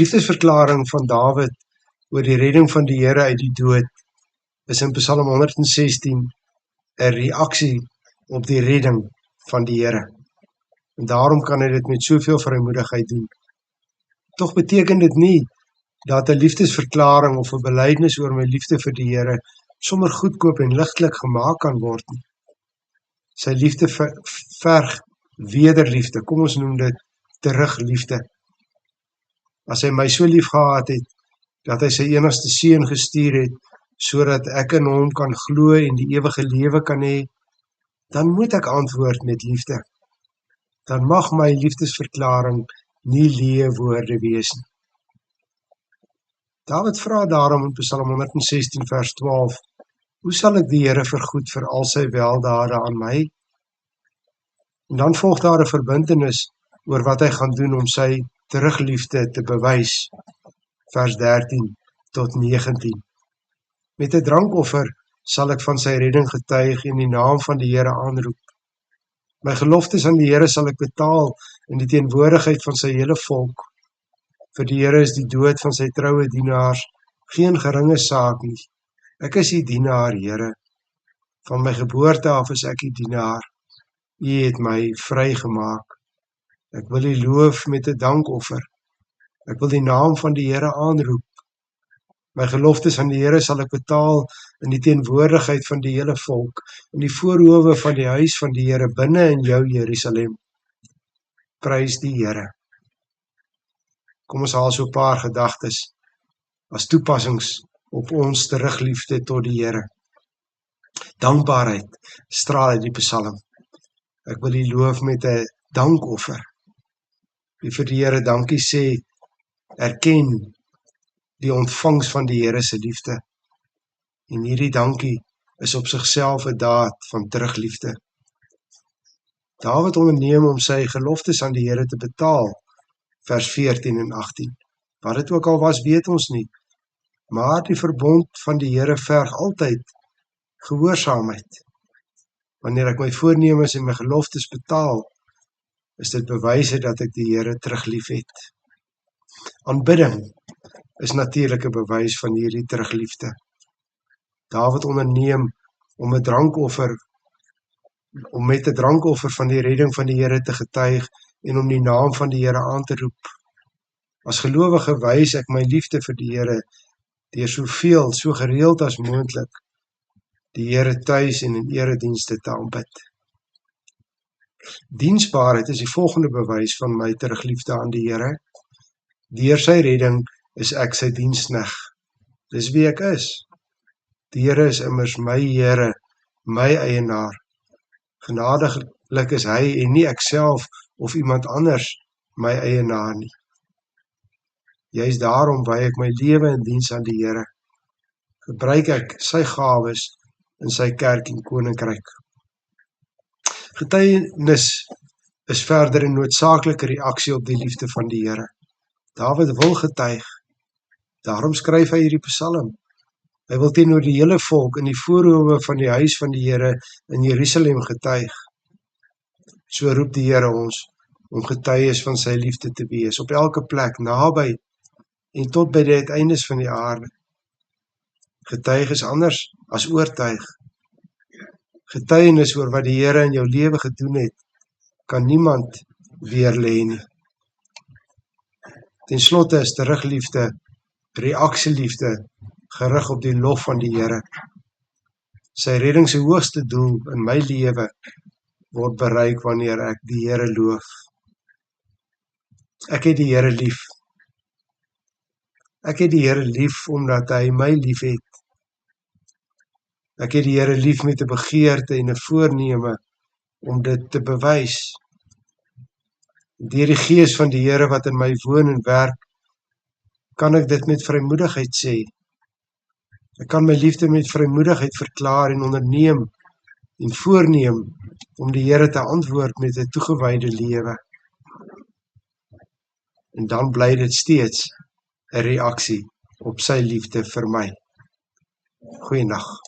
liefdesverklaring van Dawid oor die redding van die Here uit die dood is in Psalm 116 'n reaksie op die redding van die Here. En daarom kan hy dit met soveel vrymoedigheid doen. Tog beteken dit nie dat 'n liefdesverklaring of 'n belydenis oor my liefde vir die Here sommer goedkoop en ligtelik gemaak kan word nie. Sy liefde verg wederliefde, kom ons noem dit terugliefde. As hy my so lief gehad het, dat hy sy enigste seun gestuur het, sodat ek in hom kan glo en die ewige lewe kan hê, dan moet ek antwoord met liefde. Dan mag my liefdesverklaring nie leë woorde wees nie. Dawid vra daarom in Psalm 116 vers 12, hoe sal ek die Here vergoed vir al sy weldade aan my? En dan volg daar 'n verbintenis oor wat hy gaan doen om sy terugliefde te bewys. Vers 13 tot 19. Met 'n drankoffer sal ek van sy redding getuig en die naam van die Here aanroep. My geloftes aan die Here sal ek betaal in die teenwoordigheid van sy hele volk. Vir die Here is die dood van sy troue dienaars geen geringe saak nie. Ek is die dienaar, Here. Van my geboorte af is ek die dienaar. U het my vrygemaak. Ek wil U loof met 'n dankoffer. Ek wil die naam van die Here aanroep. My geloftes aan die Here sal ek betaal in die teenwoordigheid van die hele volk, in die voorhowe van die huis van die Here binne in jou Jerusalem. Prys die Here. Kom ons haal so 'n paar gedagtes as toepassings op ons terugliefde tot die Here. Dankbaarheid straal uit die Psalm. Ek wil U loof met 'n dankoffer. Wie vir die Here dankie sê, erken die ontvangs van die Here se liefde. En hierdie dankie is op sigself 'n daad van terugliefde. Dawid onderneem om sy geloftes aan die Here te betaal, vers 14 en 18. Wat dit ook al was, weet ons nie. Maar die verbond van die Here verg altyd gehoorsaamheid. Wanneer ek my voornemens en my geloftes betaal, is dit bewyse dat ek die Here teruglief het. Aanbidding is natuurlik 'n bewys van hierdie terugliefde. Dawid onderneem om met 'n drankoffer van die redding van die Here te getuig en om die naam van die Here aan te roep. As gelowige wys ek my liefde vir die Here deur so gereeld as moontlik die Here tuis en in eredienste te aanbid. Diensbaarheid is die volgende bewys van my terugliefde aan die Here. Deur sy redding is ek sy dienskneg. Dis wie ek is. Die Here is immers my Here, my eienaar. Genadiglik is hy en nie ek self of iemand anders my eienaar nie. Juist daarom wy ek my lewe in diens aan die Here. Gebruik ek sy gawes in sy kerk en koninkryk. Getuienis is verder 'n noodsaaklike reaksie op die liefde van die Here. Dawid wil getuig. Daarom skryf hy hierdie Psalm. Hy wil teenoor die hele volk in die voorhowe van die huis van die Here in Jerusalem getuig. So roep die Here ons om getuies van sy liefde te wees, op elke plek, naby en tot by die uiteindes van die aarde. Getuig is anders as oortuig. Getuienis oor wat die Here in jou lewe gedoen het, kan niemand weerlê nie. Ten slotte is terugliefde, reaksieliefde, gerig op die lof van die Here. Sy redding se hoogste doel in my lewe word bereik wanneer ek die Here loof. Ek het die Here lief. Ek het die Here lief omdat hy my lief het. Ek het die Here lief met 'n begeerte en 'n voorneme om dit te bewys. Deur die Gees van die Here wat in my woon en werk, kan ek dit met vrymoedigheid sê. Ek kan my liefde met vrymoedigheid verklaar en onderneem en voorneem om die Here te antwoord met 'n toegewyde lewe. En dan bly dit steeds 'n reaksie op sy liefde vir my. Goeiedag.